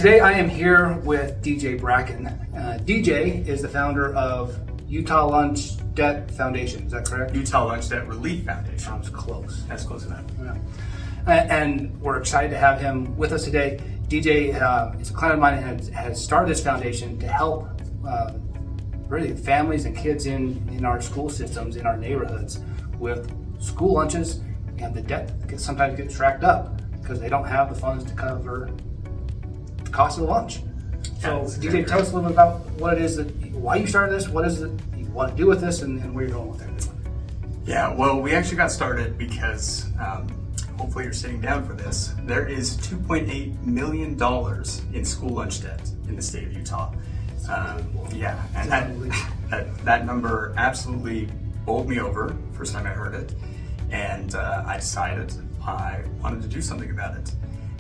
Today I am here with DJ Bracken. DJ is the founder of Utah Lunch Debt Foundation, is that correct? Utah Lunch Debt Relief Foundation. I was close. That's close enough. Yeah. And we're excited to have him with us today. DJ is a client of mine and has started this foundation to help really families and kids in our school systems, in our neighborhoods, with school lunches and the debt that sometimes gets racked up because they don't have the funds to cover the cost of the lunch. So DJ, tell us a little bit about what it is why you started this, what is it you want to do with this, and where you're going with it. Yeah, well, we actually got started because hopefully you're sitting down for this. There is $2.8 million in school lunch debt in the state of Utah. Yeah, and that number absolutely bowled me over first time I heard it, and I decided I wanted to do something about it.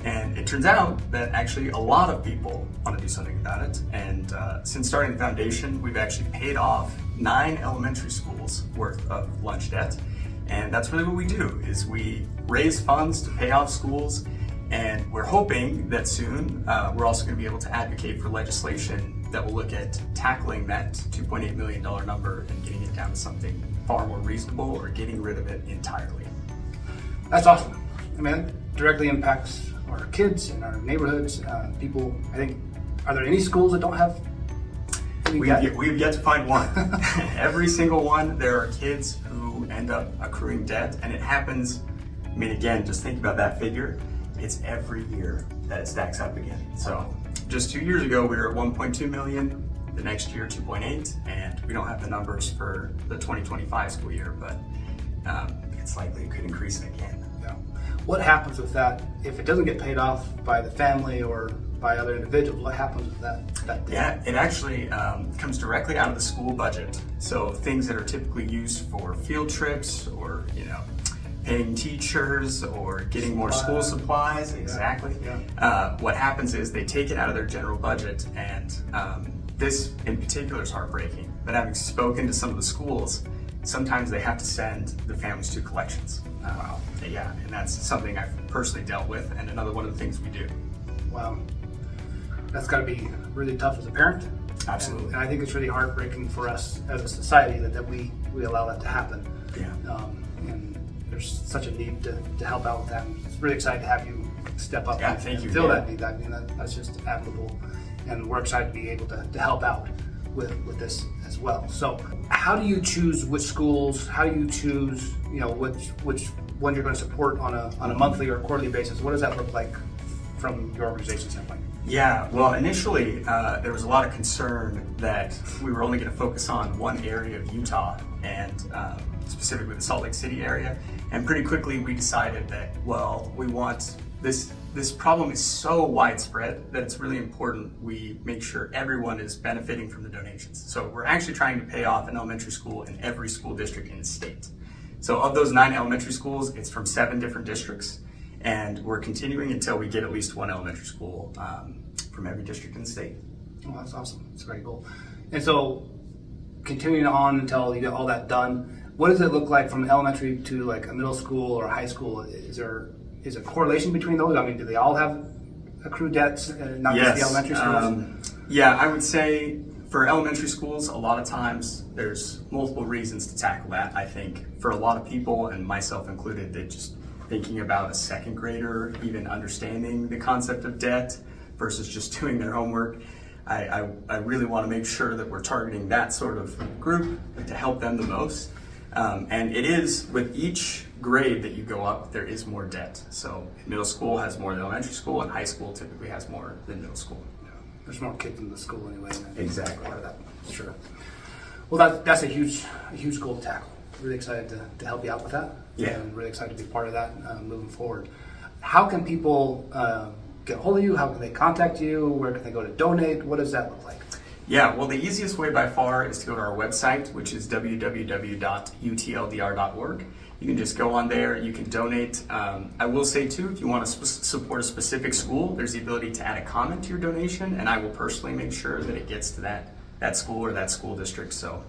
And it turns out that actually a lot of people want to do something about it. And since starting the foundation, we've actually paid off 9 elementary schools worth of lunch debt. And that's really what we do, is we raise funds to pay off schools. And we're hoping that soon we're also going to be able to advocate for legislation that will look at tackling that $2.8 million number and getting it down to something far more reasonable, or getting rid of it entirely. That's awesome. I mean, it directly impacts our kids and our neighborhoods. People, I think, are there any schools that don't have any debt? We've yet to find one. Every single one, there are kids who end up accruing debt, and it happens. I mean, again, just think about that figure. It's every year that it stacks up again. So just 2 years ago, we were at 1.2 million. The next year, 2.8, and we don't have the numbers for the 2025 school year, but it's likely it could increase it again. Yeah. What happens with that if it doesn't get paid off by the family or by other individuals? What happens with that debt? Yeah, it actually comes directly out of the school budget. So things that are typically used for field trips, or paying teachers, or getting more school supplies. Exactly. Yeah. What happens is they take it out of their general budget, and this in particular is heartbreaking. But having spoken to some of the schools, sometimes they have to send the families to collections. Wow. Yeah, and that's something I've personally dealt with, and another one of the things we do. Wow. That's got to be really tough as a parent. Absolutely. And I think it's really heartbreaking for us as a society that we allow that to happen. Yeah. And there's such a need to help out with that. I'm really excited to have you step up and fill that need. I mean, that's just admirable. And we're excited to be able to help out with this as well. So how do you choose which schools? How do you choose which ones you're going to support on a monthly or quarterly basis? What does that look like from your organization standpoint? Yeah, well, initially there was a lot of concern that we were only going to focus on one area of Utah, and specifically the Salt Lake City area. And pretty quickly we decided that, well, we want this problem is so widespread that it's really important we make sure everyone is benefiting from the donations. So we're actually trying to pay off an elementary school in every school district in the state. So of those 9 elementary schools, it's from 7 different districts, and we're continuing until we get at least 1 elementary school from every district in the state. Oh, that's awesome. That's very cool. And so continuing on until you get all that done, what does it look like from elementary to like a middle school or a high school? Is there a correlation between those? I mean, do they all have accrued debts, not just the elementary schools? Yeah, I would say for elementary schools, a lot of times there's multiple reasons to tackle that. I think for a lot of people, and myself included, that just thinking about a second grader even understanding the concept of debt versus just doing their homework, I really want to make sure that we're targeting that sort of group to help them the most. And it is, with each grade that you go up, there is more debt. So middle school has more than elementary school, and high school typically has more than middle school. Yeah. There's more kids in the school anyway. Exactly. Part of that. Sure. Well, that's a huge goal to tackle. Really excited to help you out with that. Yeah. And really excited to be part of that moving forward. How can people get a hold of you? How can they contact you? Where can they go to donate? What does that look like? Yeah, well, the easiest way by far is to go to our website, which is www.utldr.org. You can just go on there, you can donate. I will say too, if you want to support a specific school, there's the ability to add a comment to your donation, and I will personally make sure that it gets to that school or that school district. So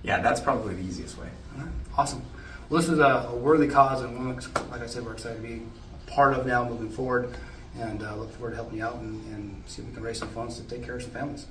yeah, that's probably the easiest way. All right. Awesome. Well, this is a worthy cause, and one, like I said, we're excited to be a part of now moving forward. and look forward to helping you out and see if we can raise some funds to take care of some families.